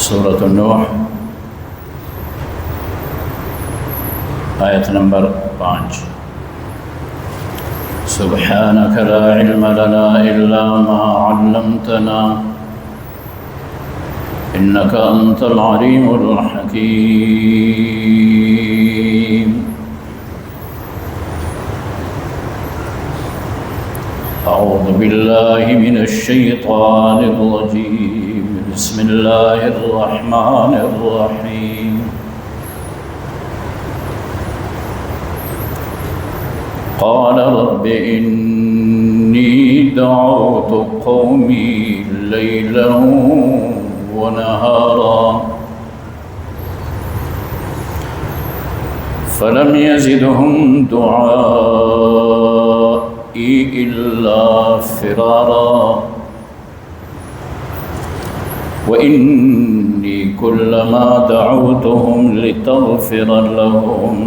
سورۃ النوح آیت نمبر 5۔ سبحانك لا علم لنا إلا ما علمتنا إنك أنت العليم الحكيم۔ أعوذ بالله من الشيطان الرجيم، بسم الله الرحمن الرحيم۔ قال رب إني دعوت قومي ليلا ونهارا فلم يزدهم دعائي إلا فرارا وإني كلما دعوتهم لتغفر لهم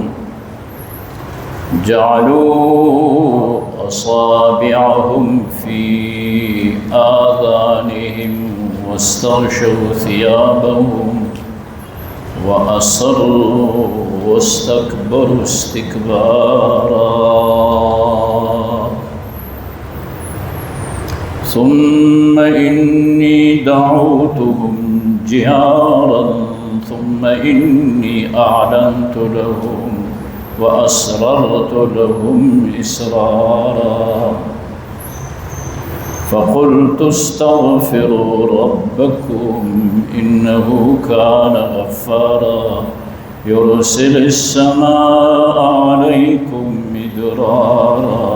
جعلوا أصابعهم في آذانهم واستغشوا ثيابهم وأصروا واستكبروا استكبارا ثم إني دعوتهم جهارا ثم إني أعلنت لهم وأسررت لهم إسرارا فقلت استغفروا ربكم إنه كان غفارا يرسل السماء عليكم مدرارا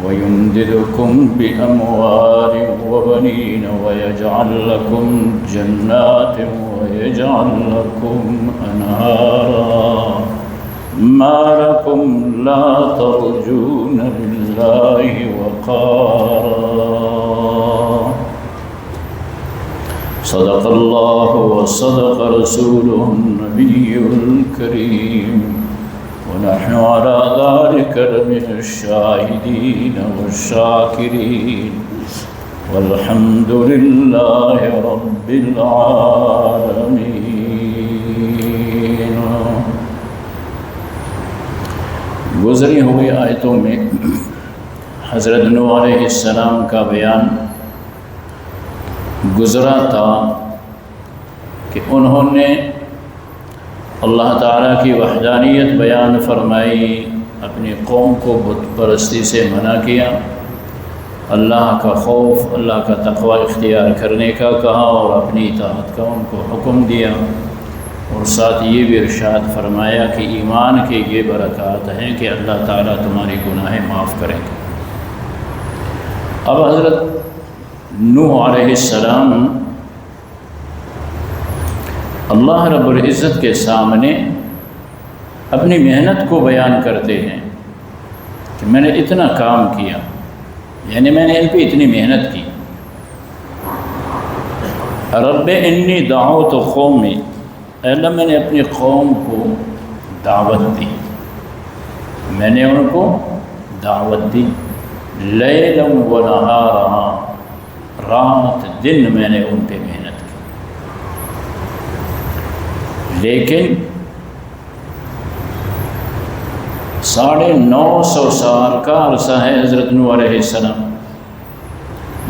ويمددكم بأموال وبنين ويجعل لكم جنات ويجعل لكم أنهارا ما لكم لا ترجون لله وقارا۔ صدق الله وصدق رسوله النبي الكريم ونحن على ذلك لمن الشاهدين والشاكرين والحمد لله رب العالمين۔ گزری ہوئی آیتوں میں حضرت نوح علیہ السلام کا بیان گزرا تھا کہ انہوں نے اللہ تعالیٰ کی وحدانیت بیان فرمائی، اپنی قوم کو بت پرستی سے منع کیا، اللہ کا خوف، اللہ کا تقوی اختیار کرنے کا کہا اور اپنی اطاعت کا ان کو حکم دیا، اور ساتھ یہ بھی ارشاد فرمایا کہ ایمان کے یہ برکات ہیں کہ اللہ تعالیٰ تمہاری گناہیں معاف کریں گے۔ اب حضرت نوح علیہ السلام اللہ رب العزت کے سامنے اپنی محنت کو بیان کرتے ہیں کہ میں نے اتنا کام کیا، یعنی میں نے ان پہ اتنی محنت کی۔ رب انی دعوت قومی، اے اللہ میں نے اپنی قوم کو دعوت دی، میں نے ان کو دعوت دی، لیلا و نہارا، رات دن میں نے ان پہ محنت کی، لیکن 950 سال کا عرصہ ہے حضرت نوح علیہ السلام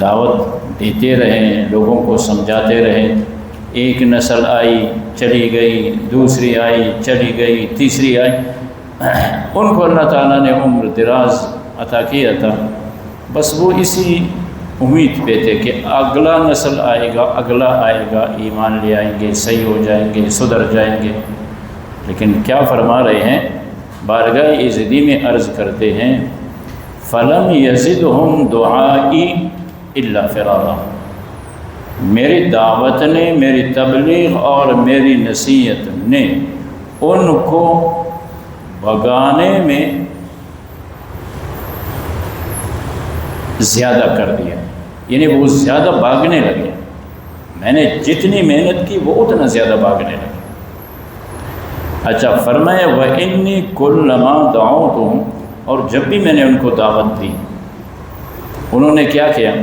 دعوت دیتے رہے، لوگوں کو سمجھاتے رہے، ایک نسل آئی چلی گئی، دوسری آئی چلی گئی، تیسری آئی، ان کو اللہ تعالیٰ نے عمر دراز عطا کیا تھا، بس وہ اسی امید پہ تھے کہ اگلا نسل آئے گا، اگلا آئے گا، ایمان لے آئیں گے، صحیح ہو جائیں گے، سدھر جائیں گے۔ لیکن کیا فرما رہے ہیں، بارگاہ عزتی میں عرض کرتے ہیں فَلَمْ يَزِدْهُمْ دُعَائِي إِلَّا فِرَارًا، میری دعوت نے، میری تبلیغ اور میری نصیحت نے ان کو بھگانے میں زیادہ کر دیا، یعنی وہ زیادہ بھاگنے لگے، میں نے جتنی محنت کی وہ اتنا زیادہ بھاگنے لگے۔ اچھا فرمایا وَإِنِّي كُلَّمَا دَعَوْتُهُمْ، اور جب بھی میں نے ان کو دعوت دی انہوں نے کیا کیا؟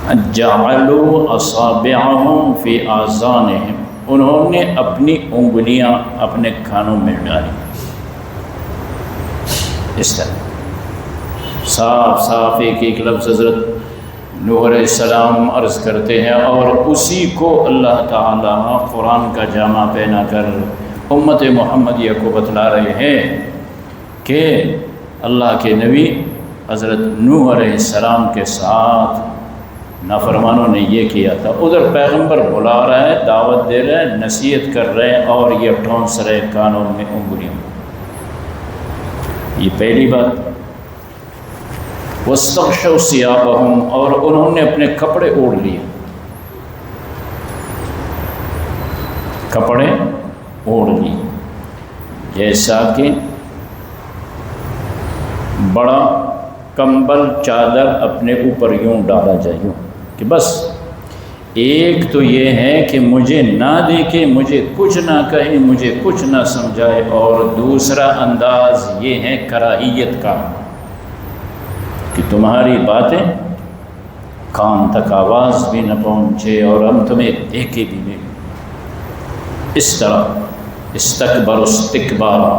جعلوا اصابعهم فی آذانہم، انہوں نے اپنی انگلیاں اپنے کانوں میں ڈالی، اس طرح صاف صاف ایک ایک لفظ حضرت نوح علیہ السلام عرض کرتے ہیں، اور اسی کو اللہ تعالیٰ قرآن کا جامع پہنا کر امت محمدیہ کو بتلا رہے ہیں کہ اللہ کے نبی حضرت نوح علیہ السلام کے ساتھ نافرمانوں نے یہ کیا تھا۔ ادھر پیغمبر بلا رہا ہے، دعوت دے رہا ہے، نصیحت کر رہے ہیں، اور یہ ٹھونس رہے کانوں میں انگلیوں۔ یہ پہلی بات۔ وَاسْتَغْشَوْا ثِيَابَهُمْ، اور انہوں نے اپنے کپڑے اوڑھ لیے، کپڑے اوڑھ لیے، جیسا کہ بڑا کمبل چادر اپنے اوپر یوں ڈالا جائے، یوں کہ بس ایک تو یہ ہے کہ مجھے نہ دیکھے، مجھے کچھ نہ کہے، مجھے کچھ نہ سمجھائے، اور دوسرا انداز یہ ہے کراہیت کا کہ تمہاری باتیں کان تک آواز بھی نہ پہنچے اور ہم تمہیں دیکھے بھی نہیں۔ اس طرح استکبر استکبارا،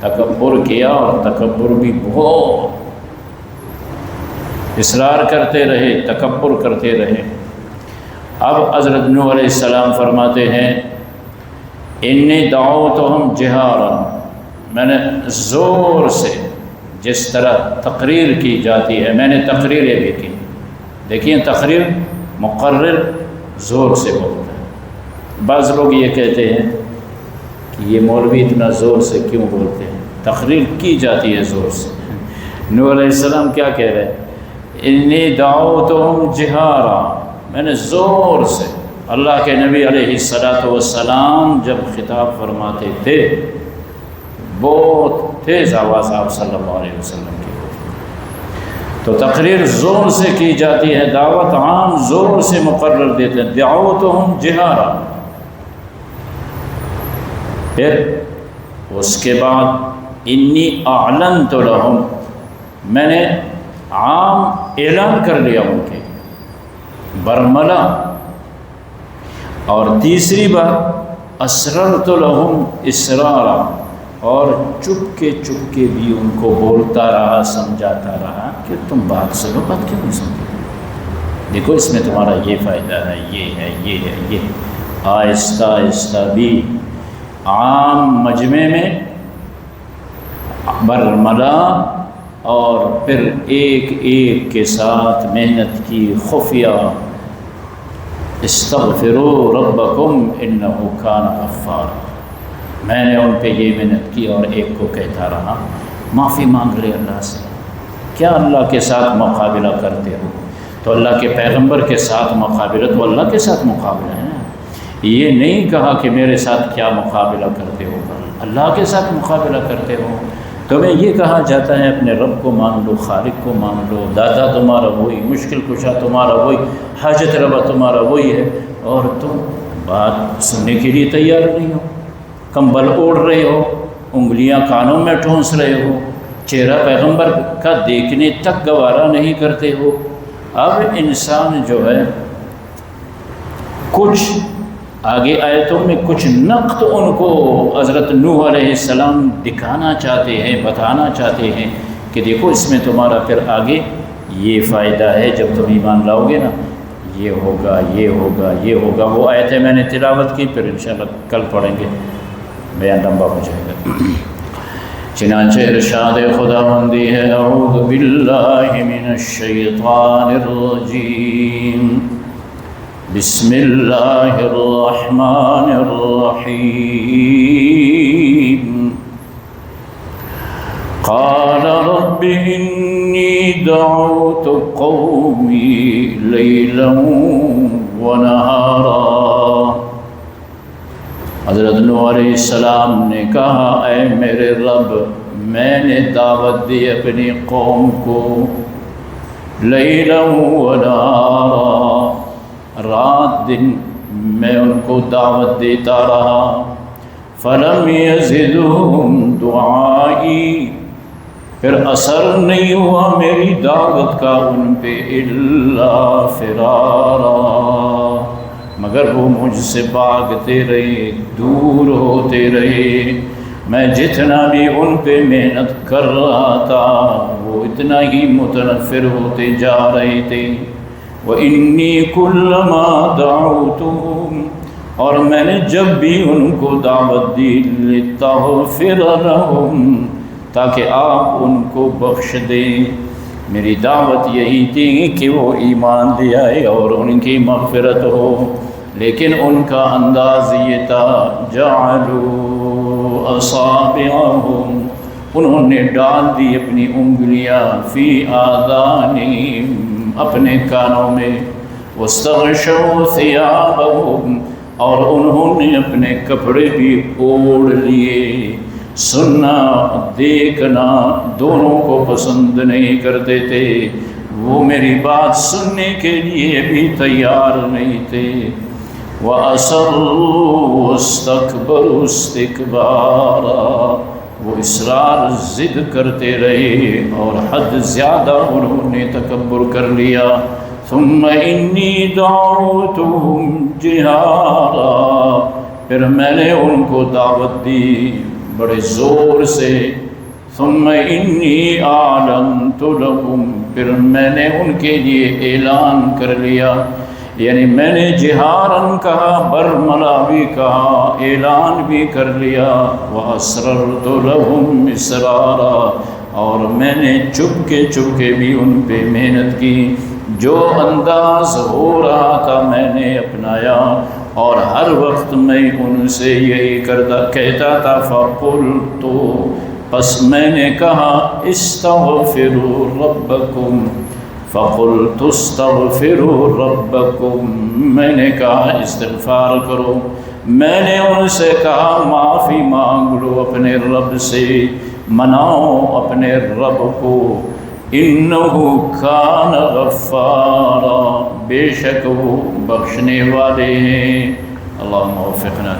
تکبر کیا، اور تکبر بھی بہت اصرار کرتے رہے، تکبر کرتے رہے۔ اب حضرت نوح علیہ السلام فرماتے ہیں انی دعوتہم جہارا، میں نے زور سے، جس طرح تقریر کی جاتی ہے میں نے تقریریں بھی کی۔ دیکھیں تقریر مقرر زور سے بولتا ہے۔ بعض لوگ یہ کہتے ہیں کہ یہ مولوی اتنا زور سے کیوں بولتے ہیں، تقریر کی جاتی ہے زور سے۔ نوح علیہ السلام کیا کہہ رہے ہیں؟ انی دعوتہم جہارا، میں نے زور سے۔ اللہ کے نبی علیہ السلام جب خطاب فرماتے تھے بہت تیز آواز آپ صلی اللہ علیہ وسلم کی ہوتی، تو تقریر زور سے کی جاتی ہے، دعوت عام زور سے مقرر دیتے ہیں۔ دعوتہم جہارا، پھر اس کے بعد انی اعلنت لہم، میں نے عام اعلان کر لیا ان کے، برملا۔ اور تیسری بات اسررت لہم اسرارا، اور چپ کے بھی ان کو بولتا رہا، سمجھاتا رہا کہ تم بات سنو، بات کیوں نہیں سنتے، دیکھو اس میں تمہارا یہ فائدہ ہے، یہ ہے، یہ ہے، یہ۔ آہستہ آہستہ بھی عام مجمع میں برملا، اور پھر ایک ایک کے ساتھ محنت کی خفیہ۔ استغفروا ربکم انہ کان غفارا، میں نے ان پہ یہ محنت کی، اور ایک کو کہتا رہا معافی مانگ لے اللہ سے۔ کیا اللہ کے ساتھ مقابلہ کرتے ہو؟ تو اللہ کے پیغمبر کے ساتھ مقابلہ تو اللہ کے ساتھ مقابلہ ہے نا۔ یہ نہیں کہا کہ میرے ساتھ کیا مقابلہ کرتے ہو، اللہ کے ساتھ مقابلہ کرتے ہو۔ تمہیں یہ کہا جاتا ہے اپنے رب کو مان لو، خالق کو مان لو، دادا تمہارا وہی، مشکل کشا تمہارا وہی، حاجت روا تمہارا وہی ہے، اور تم بات سننے کے لیے تیار نہیں ہو، کمبل اوڑھ رہے ہو، انگلیاں کانوں میں ٹھونس رہے ہو، چہرہ پیغمبر کا دیکھنے تک گوارا نہیں کرتے ہو۔ اب انسان جو ہے کچھ آگے آیتوں میں کچھ نقد ان کو حضرت نوح علیہ السلام دکھانا چاہتے ہیں، بتانا چاہتے ہیں کہ دیکھو اس میں تمہارا پھر آگے یہ فائدہ ہے، جب تم ایمان لاؤ گے نا یہ ہوگا، یہ ہوگا، یہ ہوگا۔ وہ آیتیں میں نے تلاوت کی، پھر انشاءاللہ کل پڑھیں گے، بیان لمبا ہو جائے گا۔ چنانچہ ارشاد خداوندی ہے اعوذ باللہ من الشیطان الرجیم، بسم اللہ الرحمن الرحیم۔ قال رب انی دعوت قومی لیلا ونہارا، حضرت نوح علیہ السلام نے کہا اے میرے رب، میں نے دعوت دی اپنی قوم کو لیلا ونہارا، رات دن میں ان کو دعوت دیتا رہا۔ فلم یزدہم دعائی، پھر اثر نہیں ہوا میری دعوت کا ان پہ الا فرارا، مگر وہ مجھ سے بھاگتے رہے، دور ہوتے رہے۔ میں جتنا بھی ان پہ محنت کر رہا تھا وہ اتنا ہی متنفر ہوتے جا رہے تھے۔ وَإِنِّي كُلَّمَا دَعَوْتُهُمْ، اور میں نے جب بھی ان کو دعوت دی، لِتَغْفِرَ لَهُمْ، تاکہ آپ ان کو بخش دیں، میری دعوت یہی تھی کہ وہ ایمان لے آئے اور ان کی مغفرت ہو، لیکن ان کا انداز یہ تھا، جَعَلُوا أَصَابِعَهُمْ، انہوں نے ڈال دی اپنی انگلیاں، فی آذانہم، اپنے کانوں میں، وَاسْتَغْشَوْا ثِيَابَهُمْ، اور انہوں نے اپنے کپڑے بھی اوڑھ لیے۔ سننا دیکھنا دونوں کو پسند نہیں کرتے تھے، وہ میری بات سننے کے لیے بھی تیار نہیں تھے۔ وَأَصَرُّوا وَاسْتَكْبَرُوا اسْتِكْبَارًا، وہ اصرار ضد کرتے رہے اور حد زیادہ انہوں نے تکبر کر لیا۔ ثُمَّ إِنِّي دَعَوْتُهُمْ جِهَارًا، پھر میں نے ان کو دعوت دی بڑے زور سے۔ ثُمَّ إِنِّي أَعْلَنْتُ لَهُمْ، پھر میں نے ان کے لیے اعلان کر لیا، یعنی میں نے جہارن کہا، برملا بھی کہا، اعلان بھی کر لیا۔ وَأَسْرَرْتُ لَهُمْ إِسْرَارًا، اور میں نے چپکے چپکے بھی ان پہ محنت کی، جو انداز ہو رہا تھا میں نے اپنایا، اور ہر وقت میں ان سے یہی کہتا تھا، فَقُلْتُ، پس میں نے کہا، اسْتَغْفِرُوا رَبَّكُمْ، فَقُلْتُ اسْتَغْفِرُوا رَبَّكُمْ، میں نے کہا استغفار کرو، میں نے ان سے کہا معافی مانگ لو اپنے رب سے، مناؤ اپنے رب کو، اِنَّهُ كَانَ غَفَّارًا، بے شک وہ بخشنے والے ہیں۔ اللہم وفقنا۔